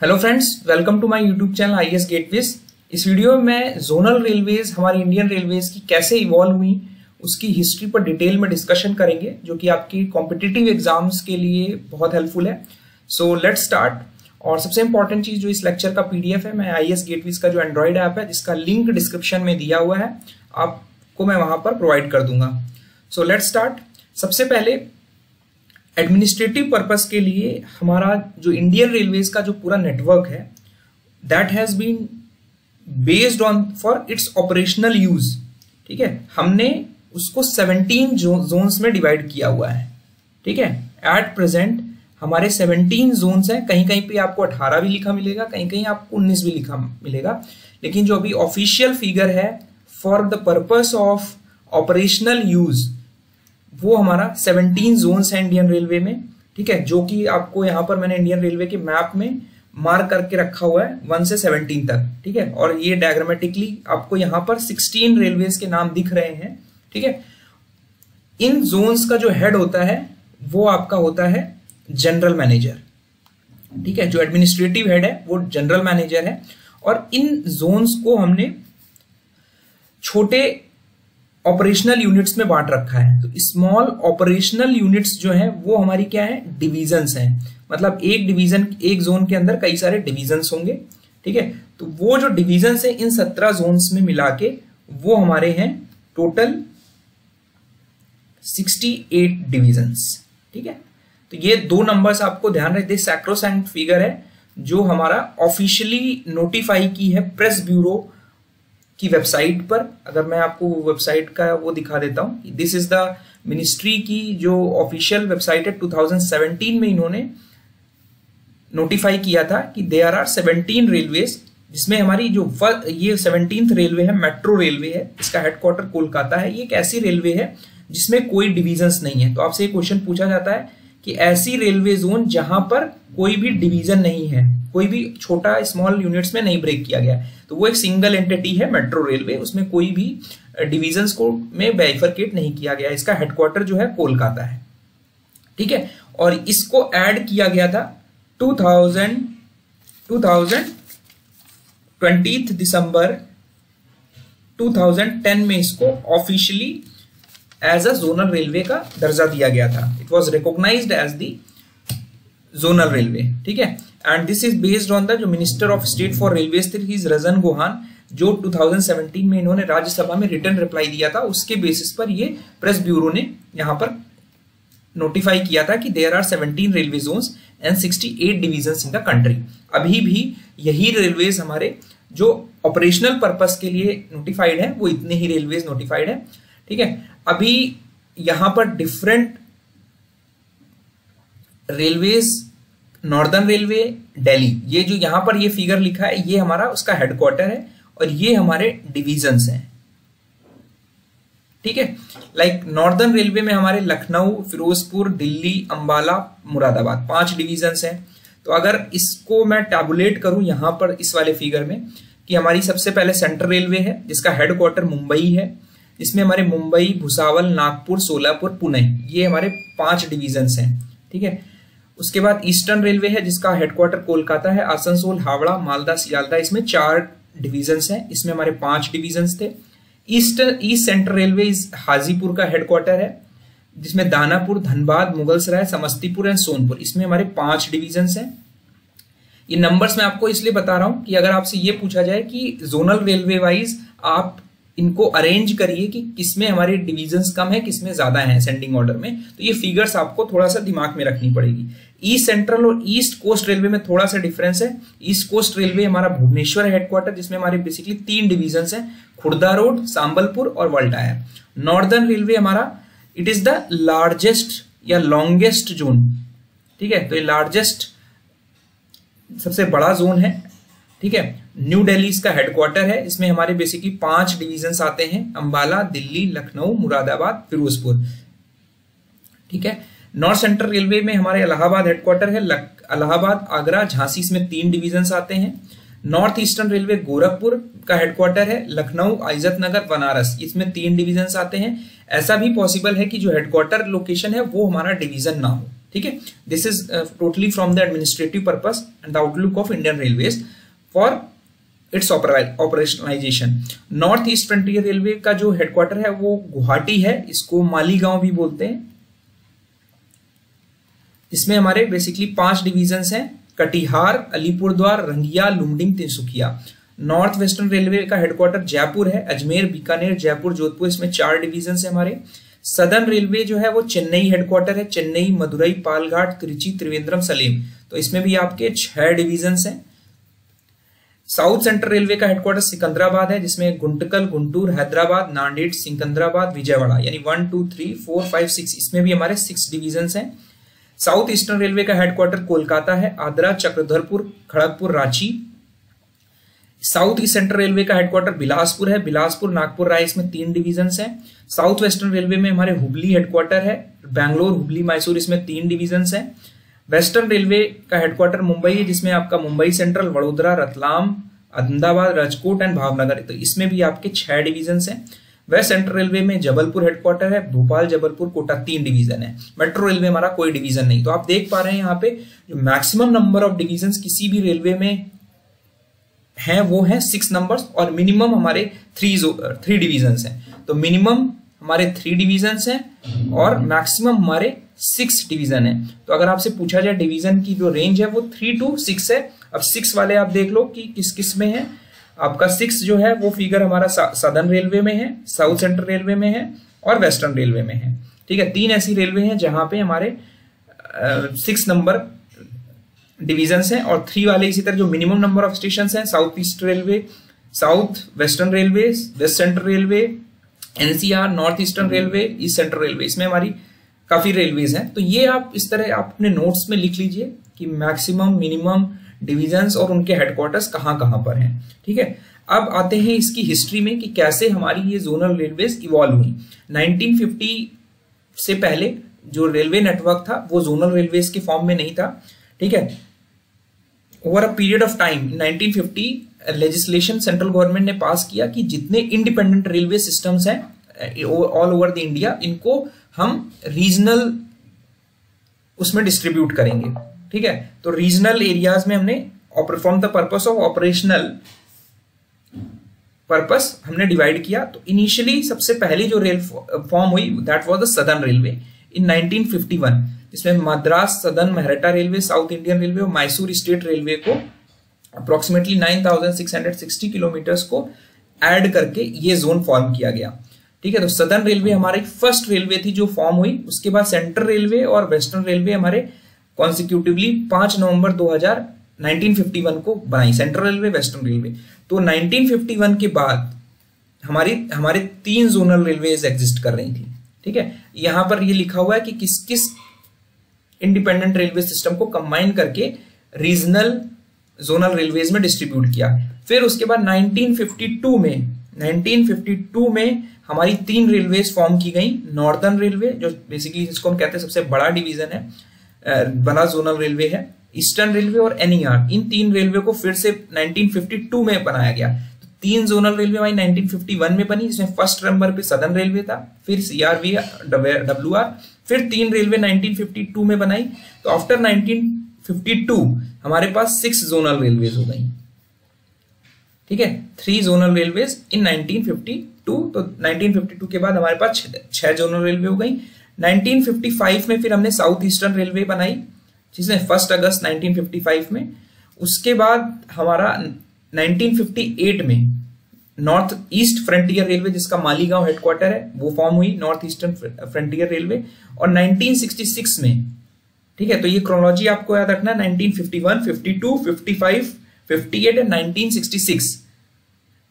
Hello friends, welcome to my YouTube channel IAS Gateways. इस video में मैं zonal railways हमारी इंडियन रेलवेज की कैसे इवॉल्व हुई उसकी हिस्ट्री पर डिटेल में डिस्कशन करेंगे, जो कि आपकी कॉम्पिटिटिव एग्जाम्स के लिए बहुत हेल्पफुल है। So let's start. और सबसे इंपॉर्टेंट चीज जो इस लेक्चर का पीडीएफ है, मैं आईएएस गेटवेज का जो एंड्रॉइड ऐप है जिसका लिंक डिस्क्रिप्शन में दिया हुआ है, आपको मैं वहां पर प्रोवाइड कर दूंगा। So let's start. सबसे पहले एडमिनिस्ट्रेटिव पर्पस के लिए हमारा जो इंडियन रेलवेज का जो पूरा नेटवर्क है, that has been based on for its operational use. ठीक है, हमने उसको 17 जोन्स में डिवाइड किया हुआ है। ठीक है, एट प्रेजेंट हमारे 17 जोन्स हैं। कहीं कहीं पे आपको 18 भी लिखा मिलेगा, कहीं कहीं आपको 19 भी लिखा मिलेगा, लेकिन जो अभी ऑफिशियल फिगर है for the purpose of operational use वो हमारा 17 जोन्स है इंडियन रेलवे में। ठीक है, जो कि आपको यहाँ पर मैंने इंडियन रेलवे के मैप में मार्क करके रखा हुआ है 1 से 17 तक। ठीक है, और ये डायग्रामेटिकली आपको यहाँ पर 16 रेलवेज के नाम दिख रहे हैं। ठीक है, इन जोन्स का जो हेड होता है वो आपका होता है जनरल मैनेजर। ठीक है, जो एडमिनिस्ट्रेटिव हेड है वो जनरल मैनेजर है। और इन जोन्स को हमने छोटे ऑपरेशनल यूनिट्स में बांट रखा है। तो स्मॉल ऑपरेशनल यूनिट्स जो हैं वो हमारी क्या है, डिविजन्स हैं। मतलब एक डिवीजन, एक जोन के अंदर कई सारे डिविजन्स होंगे। ठीक है, तो वो जो डिविजन्स हैं इन 17 जोन्स में मिला के वो हमारे हैं टोटल 68 डिविजन्स। ठीक है, तो ये दो नंबर्स आपको ध्यान रखते, सैक्रोसैंक्ट फिगर है जो हमारा ऑफिशियली नोटिफाई की है प्रेस ब्यूरो की वेबसाइट पर। अगर मैं आपको वेबसाइट का वो दिखा देता हूं, दिस इज द मिनिस्ट्री की जो ऑफिशियल वेबसाइट है। 2017 में इन्होंने नोटिफाई किया था कि देयर आर 17 रेलवेज, जिसमें हमारी जो ये 17th रेलवे है मेट्रो रेलवे है, इसका हेडक्वार्टर कोलकाता है। ये एक ऐसी रेलवे है जिसमें कोई डिविजन्स नहीं है। तो आपसे एक क्वेश्चन पूछा जाता है कि ऐसी रेलवे जोन जहां पर कोई भी डिवीजन नहीं है, कोई भी छोटा स्मॉल यूनिट्स में नहीं ब्रेक किया गया, तो वो एक सिंगल एंटिटी है मेट्रो रेलवे, उसमें कोई भी डिविजन्स को में बाइफरकेट नहीं किया गया। इसका हेडक्वार्टर जो है कोलकाता है। ठीक है, और इसको ऐड किया गया था 20 दिसंबर 2010 में इसको officially as a zonal railway का दर्जा दिया गया था। It was recognised as the zonal railway. ठीक है, and this is based on the जो minister of state for railways थे, रजन गोहान, जो 2017 में इन्होंने राज्यसभा में रिटर्न रिप्लाई दिया था, उसके बेसिस पर ये प्रेस ब्यूरो ने यहां पर नोटिफाई किया था कि there are 17 railway zones and 68 divisions in the country. अभी भी यही रेलवेज हमारे जो ऑपरेशनल पर्पस के लिए नोटिफाइड है वो इतने ही रेलवेज नोटिफाइड है। ठीक है, अभी यहां पर different railways, northern railway Delhi, ये जो यहां पर ये फिगर लिखा है ये हमारा उसका हेडक्वार्टर है और ये हमारे डिविजन्स हैं। ठीक है, लाइक नॉर्दर्न रेलवे में हमारे लखनऊ, फिरोजपुर, दिल्ली, अंबाला, मुरादाबाद 5 डिविजन्स हैं। तो अगर इसको मैं टैबुलेट करूं यहां पर इस वाले फिगर में, कि हमारी सबसे पहले सेंट्रल रेलवे है जिसका हेडक्वार्टर मुंबई है, इसमें हमारे मुंबई, भुसावल, नागपुर, सोलापुर, पुणे, ये हमारे 5 डिविजन्स हैं। ठीक है, उसके बाद ईस्टर्न रेलवे है जिसका हेडक्वार्टर कोलकाता है, आसनसोल, हावड़ा, मालदा, सियालदा, इसमें 4 डिविजन्स हैं, इसमें हमारे 5 डिविजन्स थे। ईस्ट सेंट्रल रेलवे हाजीपुर का हेडक्वार्टर है, जिसमें दानापुर, धनबाद, मुगलसराय, समस्तीपुर एंड सोनपुर, इसमें हमारे 5 डिविजन्स हैं। ये नंबर्स मैं आपको इसलिए बता रहा हूं कि अगर आपसे ये पूछा जाए कि जोनल रेलवे वाइज आप इनको अरेंज करिए कि किसमें हमारे डिविजन्स कम है, किसमें ज्यादा है असेंडिंग ऑर्डर में, तो ये फिगर्स आपको थोड़ा सा दिमाग में रखनी पड़ेगी। ईस्ट सेंट्रल और ईस्ट कोस्ट रेलवे में थोड़ा सा डिफरेंस है। ईस्ट कोस्ट रेलवे हमारा भुवनेश्वर हेडक्वार्टर, जिसमें हमारे बेसिकली 3 डिविजन्स हैं, खुर्दा रोड, सांबलपुर और वल्टायर। नॉर्दर्न रेलवे हमारा इट इज द लार्जेस्ट या लॉन्गेस्ट जोन। ठीक है, तो ये लार्जेस्ट सबसे बड़ा जोन है। ठीक है, न्यू दिल्ली इसका हेडक्वार्टर है, इसमें हमारे बेसिकली 5 डिविजन्स आते हैं, अंबाला, दिल्ली, लखनऊ, मुरादाबाद, फिरोजपुर। ठीक है, नॉर्थ सेंट्रल रेलवे में हमारे इलाहाबाद हेडक्वार्टर है, इलाहाबाद, आगरा, झांसी, इसमें 3 डिविजन्स आते हैं। नॉर्थ ईस्टर्न रेलवे गोरखपुर का हेडक्वार्टर है, लखनऊ, इज्जतनगर, बनारस, इसमें 3 डिविजन्स आते हैं। ऐसा भी पॉसिबल है कि जो हेडक्वार्टर लोकेशन है वो हमारा डिवीजन ना हो। ठीक है, this is totally from the administrative purpose and the outlook of Indian railways for its operationalisation. North east frontier railway का जो हेडक्वार्टर है वो गुवाहाटी है, इसको मालीगांव भी बोलते हैं। इसमें हमारे बेसिकली 5 डिविजन्स हैं, Katihar, Alipurduar, Rangia, Lumding, Tinsukia. North western railway का हेडक्वार्टर जयपुर है, अजमेर, बीकानेर, जयपुर, जोधपुर, इसमें 4 डिविजन्स है हमारे। सदर्न रेलवे जो है वो चेन्नई हेडक्वार्टर है, चेन्नई, मदुरई, पालघाट, त्रिची, त्रिवेंद्रम, सलेम, तो इसमें भी आपके 6 डिविजन्स हैं। साउथ सेंट्रल रेलवे का हेडक्वार्टर सिकंदराबाद है, जिसमें गुंटकल, गुंटूर, हैदराबाद, नांदेड़, सिकंदराबाद, विजयवाड़ा, यानी 1 2 3 4 5 6, इसमें भी हमारे 6 डिविजन्स हैं। साउथ ईस्टर्न रेलवे का हेडक्वार्टर कोलकाता है, Agra, Chakradharpur, Kharagpur, Ranchi. South east central railway का हेडक्वार्टर बिलासपुर है, बिलासपुर, नागपुर, राय, इसमें 3 डिविजन्स हैं। साउथ वेस्टर्न रेलवे में हमारे हुबली हेडक्वार्टर है, बैंगलोर, हुबली, मैसूर, इसमें 3 डिविजन्स हैं। वेस्टर्न रेलवे का हेडक्वार्टर मुंबई है, जिसमें आपका मुंबई सेंट्रल, वडोदरा, रतलाम, अहमदाबाद, राजकोट एंड भावनगर, तो इसमें भी आपके 6 डिविजन्स हैं। वेस्ट सेंट्रल रेलवे में जबलपुर हेडक्वार्टर है, भोपाल, जबलपुर, कोटा 3 डिवीजन है। मेट्रो रेलवे हमारा कोई डिवीजन नहीं। तो आप देख पा रहे हैं यहाँ पे जो मैक्सिमम नंबर ऑफ डिविजन्स किसी भी रेलवे में हैं वो है 6 नंबर्स, और मिनिमम हमारे 3 डिविजन्स हैं। तो मिनिमम हमारे 3 डिविजन्स हैं और मैक्सिमम हमारे 6 डिवीजन है। तो अगर आपसे पूछा जाए डिवीजन की जो रेंज है वो 3 to 6 है। अब 6 वाले आप देख लो कि किस किस में है। आपका 6 जो है वो फिगर हमारा सदर्न रेलवे में है, साउथ सेंट्रल रेलवे में है और वेस्टर्न रेलवे में है। ठीक है, 3 ऐसी रेलवे हैं जहां पे हमारे 6 नंबर डिवीजन हैं, और 3 वाले इसी तरह जो मिनिमम नंबर ऑफ स्टेशन हैं, south east railway, south western railway, west central railway, NCR, north eastern railway, east central railway, इसमें हमारी काफी रेलवेज हैं। तो ये आप इस तरह आप अपने नोट्स में लिख लीजिए कि मैक्सिमम, मिनिमम डिविजन्स और उनके हेडक्वार्टर्स कहाँ कहाँ पर हैं। ठीक है, अब आते हैं इसकी हिस्ट्री में कि कैसे हमारी ये जोनल रेलवेज इवॉल्व हुई। 1950 से पहले जो रेलवे नेटवर्क था वो जोनल रेलवेज के फॉर्म में नहीं था। ठीक है, over a period of time 1950 legislation central government ने पास किया कि जितने इंडिपेंडेंट रेलवे सिस्टम्स हैं ऑल ओवर द इंडिया, इनको हम रीजनल उसमें डिस्ट्रीब्यूट करेंगे। ठीक है, तो रीजनल एरियाज में हमने from the purpose of operational purpose हमने डिवाइड किया। तो इनिशियली सबसे पहली जो रेल फॉर्म हुई that was the southern railway in 1951, जिसमें Madras southern Mahratta railway, south Indian railway और मैसूर स्टेट रेलवे को अप्रोक्सीमेटली 9660 किलोमीटर्स को ऐड करके ये जोन फॉर्म किया गया। ठीक है, तो सदर्न रेलवे हमारी फर्स्ट रेलवे थी जो फॉर्म हुई। उसके बाद सेंट्रल रेलवे और वेस्टर्न रेलवे हमारे कॉन्सिक्यूटिवली 5 नवंबर 1951 को बनाई, सेंट्रल रेलवे, वेस्टर्न रेलवे। तो 1951 के बाद हमारे 3 जोनल रेलवेज एग्जिस्ट कर रही थी। ठीक है, यहां पर ये लिखा हुआ है कि किस किस इंडिपेंडेंट रेलवे सिस्टम को कंबाइन करके रीजनल जोनल रेलवेज में डिस्ट्रीब्यूट किया। फिर उसके बाद 1952 में हमारी 3 रेलवेज फॉर्म की गई। नॉर्दर्न रेलवे जो बेसिकली जिसको हम कहते हैं सबसे बड़ा डिवीजन है, बड़ा जोनल रेलवे है, ईस्टर्न रेलवे और एनईआर, इन 3 रेलवे को फिर से 1952 में बनाया गया। तो 3 जोनल रेलवे हमारी 1951 में बनी, जिसमें फर्स्ट नंबर पे सदर्न रेलवे था, फिर सीआरवी, डब्ल्यूआर, फिर 3 रेलवे 1952 में बनाई। तो आफ्टर 1952 हमारे पास 6 जोनल रेलवेज हो गई। ठीक है, 3 जोनल रेलवेज इन 1952। तो 1952 के बाद हमारे पास 6 जोनल रेलवे हो गई। 1955 में फिर हमने साउथ ईस्टर्न रेलवे बनाई, जिसमें 1 अगस्त 1955 में। उसके बाद हमारा 1958 में नॉर्थ ईस्ट फ्रंटियर रेलवे, जिसका मालीगांव हेडक्वार्टर है, वो फॉर्म हुई, नॉर्थ ईस्टर्न फ्रंटियर रेलवे। और 1966 में, ठीक है, तो ये क्रोनोलॉजी आपको याद रखना, 1951, 52, 55, 58 एंड 1966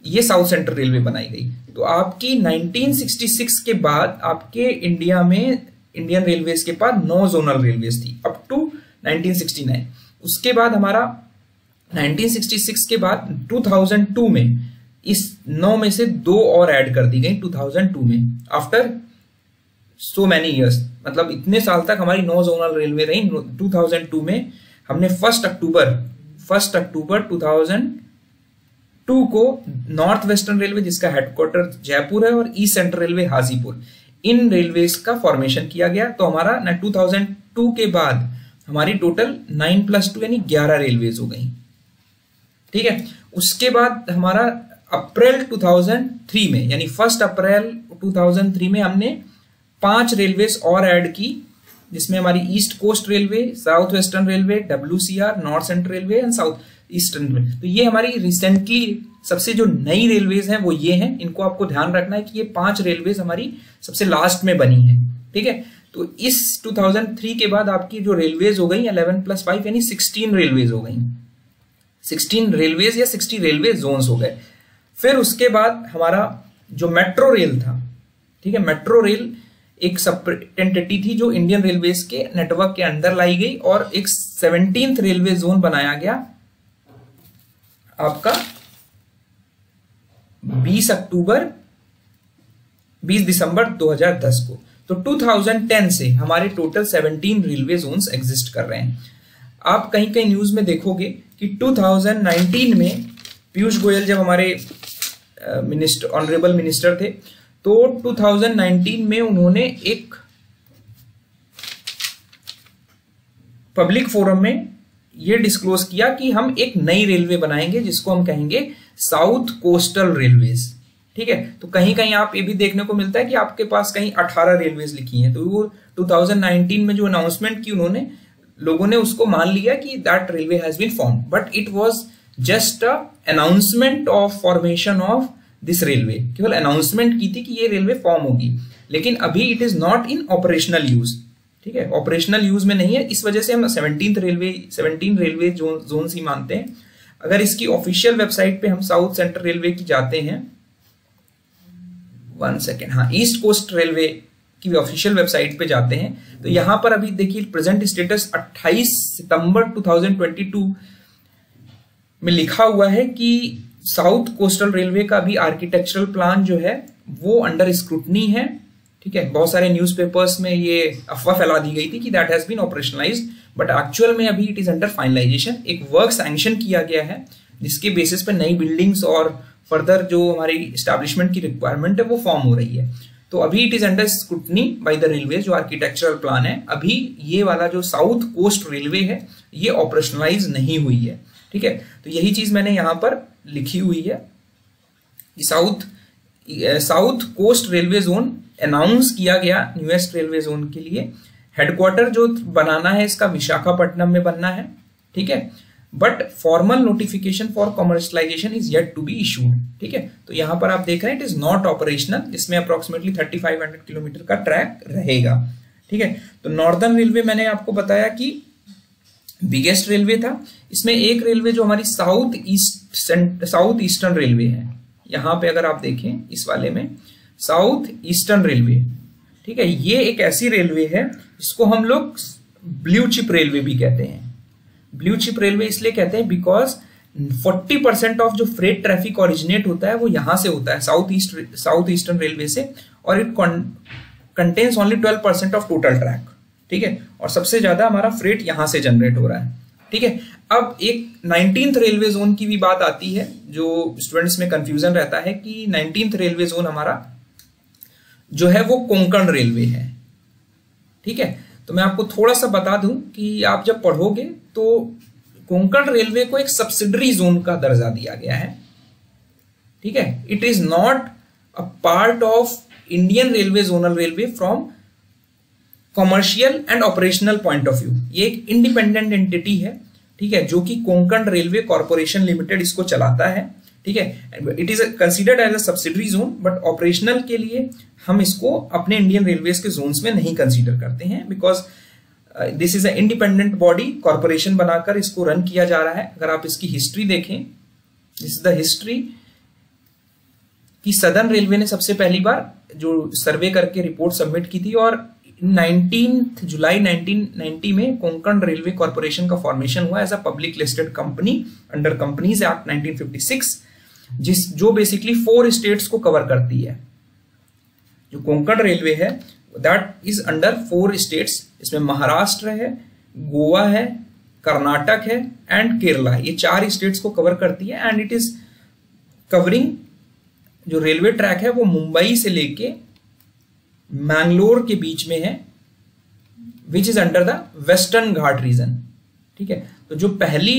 ये साउथ सेंट्रल रेलवे बनाई गई। तो आपकी 1966 के बाद आपके इंडिया में इंडियन रेलवेज के पास 9 जोनल रेलवेज थी अप टू 1969। उसके बाद हमारा 1966 के बाद 2002 में इस 9 में से 2 और ऐड कर दी गई 2002 में, आफ्टर सो मैनी ईयर्स, मतलब इतने साल तक हमारी 9 जोनल रेलवे रही। 2002 में हमने 1 अक्टूबर 2002 को नॉर्थ वेस्टर्न रेलवे, जिसका हेडक्वार्टर जयपुर है, और ईस्ट सेंट्रल रेलवे हाजीपुर, इन रेलवेज का फॉर्मेशन किया गया। तो हमारा 2002 2 के बाद हमारी टोटल 9+2 यानी 11 रेलवेज हो गई। ठीक है, उसके बाद हमारा अप्रैल 2003 में यानी 1 अप्रैल 2003 में हमने 5 रेलवेज और ऐड की, जिसमें हमारी east coast railway, south western railway, WCR, north central railway and south eastern railway. तो ये हमारी रिसेंटली सबसे जो नई रेलवेज हैं वो ये हैं। इनको आपको ध्यान रखना है कि ये 5 रेलवेज हमारी सबसे लास्ट में बनी है। ठीक है, तो इस 2003 के बाद आपकी जो रेलवेज हो गई 11+5 यानी 16 रेलवेज हो गई। 16 रेलवेज या 60 रेलवे जोन्स हो गए। फिर उसके बाद हमारा जो मेट्रो रेल था, ठीक है, मेट्रो रेल एक सेपरेट एंटिटी थी जो इंडियन रेलवेज के नेटवर्क के अंदर लाई गई और एक 17th रेलवे जोन बनाया गया आपका 20 दिसंबर 2010 को। तो 2010 से हमारे टोटल 17 रेलवे जोन्स एग्जिस्ट कर रहे हैं। आप कहीं कहीं न्यूज में देखोगे कि 2019 में पीयूष गोयल जब हमारे ऑनरेबल मिनिस्टर थे, तो 2019 में उन्होंने एक पब्लिक फोरम में यह डिस्क्लोज किया कि हम एक नई रेलवे बनाएंगे जिसको हम कहेंगे साउथ कोस्टल रेलवेज। ठीक है, तो कहीं कहीं आप ये भी देखने को मिलता है कि आपके पास कहीं 18 रेलवेज लिखी हैं। तो वो 2019 में जो अनाउंसमेंट की उन्होंने, लोगों ने उसको मान लिया कि that railway has been form, but it was just a announcement of formation of this railway. केवल अनाउंसमेंट की थी कि ये रेलवे फॉर्म होगी, लेकिन अभी it is not in operational use. ठीक है, ऑपरेशनल यूज में नहीं है, इस वजह से हम 17 रेलवे जोन ही मानते हैं। अगर इसकी ऑफिशियल वेबसाइट पे हम साउथ सेंट्रल रेलवे की जाते हैं, 1 सेकेंड, हाँ, ईस्ट कोस्ट रेलवे की ऑफिशियल वेबसाइट पे जाते हैं, तो यहां पर अभी देखिए प्रेजेंट स्टेटस 28 सितंबर 2022 में लिखा हुआ है कि साउथ कोस्टल रेलवे का भी आर्किटेक्चरल प्लान जो है वो अंडर स्क्रूटनी है। ठीक है, बहुत सारे न्यूज़पेपर्स में ये अफवाह फैला दी गई थी कि that has been operationalised, but actual में अभी इट इज अंडर फाइनलाइजेशन। एक वर्क सैंक्शन किया गया है जिसके बेसिस पे नई बिल्डिंग्स और फर्दर जो हमारी एस्टैब्लिशमेंट की रिक्वायरमेंट है वो फॉर्म हो रही है। तो अभी it is under scrutiny by the railway, जो आर्किटेक्चरल प्लान है। अभी ये वाला जो साउथ कोस्ट रेलवे है ये ऑपरेशनलाइज नहीं हुई है। ठीक है, तो यही चीज मैंने यहां पर लिखी हुई है कि south coast railway zone announce किया गया न्यूएस्ट रेलवे जोन के लिए। हेडक्वार्टर जो बनाना है इसका विशाखापट्टनम में बनना है। ठीक है, but formal notification for commercialisation is yet to be issued. ठीक है, तो यहां पर आप देख रहे हैं इट इज नॉट ऑपरेशनल, जिसमें अप्रोक्सीमेटली 3500 किलोमीटर का ट्रैक रहेगा। ठीक है, तो नॉर्दर्न रेलवे मैंने आपको बताया कि बिगेस्ट रेलवे था। इसमें एक रेलवे जो हमारी साउथ ईस्टर्न रेलवे है, यहां पे अगर आप देखें इस वाले में साउथ ईस्टर्न रेलवे, ठीक है, ये एक ऐसी रेलवे है जिसको हम लोग ब्लू चिप रेलवे भी कहते हैं। ब्लू चिप रेलवे इसलिए कहते हैं बिकॉज 40% ऑफ जो फ्रेट ट्रैफिक ओरिजिनेट होता है वो यहां से होता है, साउथ ईस्टर्न रेलवे से, और it contains only 12% of total track. ठीक है, और सबसे ज्यादा हमारा फ्रेट यहां से जनरेट हो रहा है। ठीक है, अब एक 19th रेलवे जोन की भी बात आती है, जो स्टूडेंट्स में कंफ्यूजन रहता है कि 19th रेलवे जोन हमारा जो है वो कोंकण रेलवे है। ठीक है, तो मैं आपको थोड़ा सा बता दूं कि आप जब पढ़ोगे तो कोंकण रेलवे को एक सब्सिडरी जोन का दर्जा दिया गया है। ठीक है, it is not a part of Indian railway zonal railway from commercial and operational point of view. ये एक इंडिपेंडेंट एंटिटी है। ठीक है, जो कि कोंकण रेलवे कॉर्पोरेशन लिमिटेड इसको चलाता है। ठीक है, it is considered as a subsidiary zone, but operational के लिए हम इसको अपने इंडियन रेलवेज के जोन्स में नहीं कंसीडर करते हैं, because this is a independent body, corporation बनाकर इसको रन किया जा रहा है। अगर आप इसकी हिस्ट्री देखें, दिस इज द हिस्ट्री कि सदर्न रेलवे ने सबसे पहली बार जो सर्वे करके रिपोर्ट सबमिट की थी, और 19 जुलाई 1990 में कोंकण रेलवे कॉर्पोरेशन का फॉर्मेशन हुआ as a public listed company under companies act 1956, जो बेसिकली 4 स्टेट्स को कवर करती है। जो कोंकण रेलवे है दैट इज अंडर 4 स्टेट्स। इसमें महाराष्ट्र है, गोवा है, कर्नाटक है एंड केरला, ये 4 स्टेट्स को कवर करती है। एंड इट इज कवरिंग, जो रेलवे ट्रैक है वो मुंबई से लेके मैंगलोर के बीच में है, which is under the Western Ghat region. ठीक है, तो जो पहली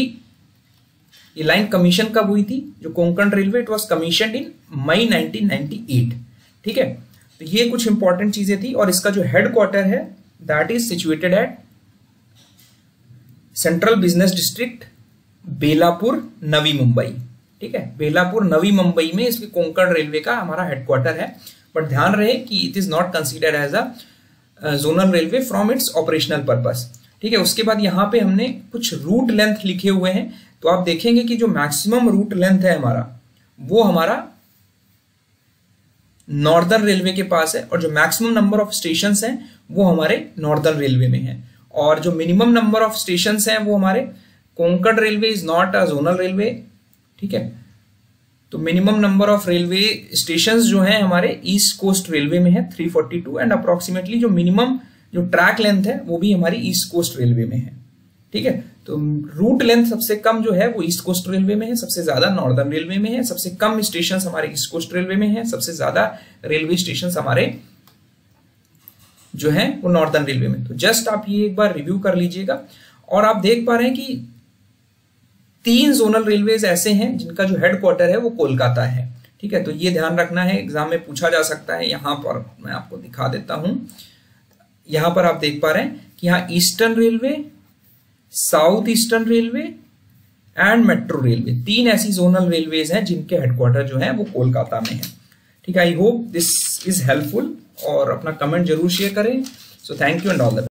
ये लाइन कमीशन कब हुई थी, जो Konkan railway, it was commission in May 1998। ठीक है, तो ये कुछ इंपॉर्टेंट चीजें थी। और इसका जो हेडक्वार्टर है that is situated at central business district Belapur Navi Mumbai. ठीक है, बेलापुर नवी मुंबई में इसके कोंकण रेलवे का हमारा हेडक्वार्टर है। बट ध्यान रहे कि it is not considered as a zonal railway from its operational purpose. ठीक है, उसके बाद यहाँ पे हमने कुछ रूट लेंथ लिखे हुए हैं। तो आप देखेंगे कि जो मैक्सिमम रूट लेंथ है हमारा, वो हमारा नॉर्दर्न रेलवे के पास है, और जो मैक्सिमम नंबर ऑफ स्टेशन हैं वो हमारे नॉर्दर्न रेलवे में है। और जो मिनिमम नंबर ऑफ स्टेशन हैं वो हमारे Konkan railway is not a zonal railway. ठीक है, तो minimum number of railway stations जो हैं हमारे ईस्ट कोस्ट रेलवे में है 342, एंड अप्रोक्सीमेटली जो मिनिमम जो ट्रैक लेंथ है वो भी हमारी ईस्ट कोस्ट रेलवे में है। ठीक है, तो रूट लेंथ सबसे कम जो है वो ईस्ट कोस्ट रेलवे में है, सबसे ज्यादा नॉर्दर्न रेलवे में है, सबसे कम स्टेशन हमारे ईस्ट कोस्ट रेलवे में है, सबसे ज्यादा रेलवे स्टेशन हमारे जो है वो नॉर्दर्न रेलवे में। तो जस्ट आप ये एक बार रिव्यू कर लीजिएगा। और आप देख पा रहे हैं कि 3 जोनल रेलवेज ऐसे हैं जिनका जो हेडक्वार्टर है वो कोलकाता है। ठीक है, तो ये ध्यान रखना है, एग्जाम में पूछा जा सकता है। यहां पर मैं आपको दिखा देता हूं, यहां पर आप देख पा रहे हैं कि यहाँ eastern railway, south eastern railway and metro railway, 3 ऐसी जोनल रेलवेज हैं जिनके हेडक्वार्टर जो है वो कोलकाता में है। ठीक है, I hope this is helpful, और अपना कमेंट जरूर शेयर करें। So thank you and all the best.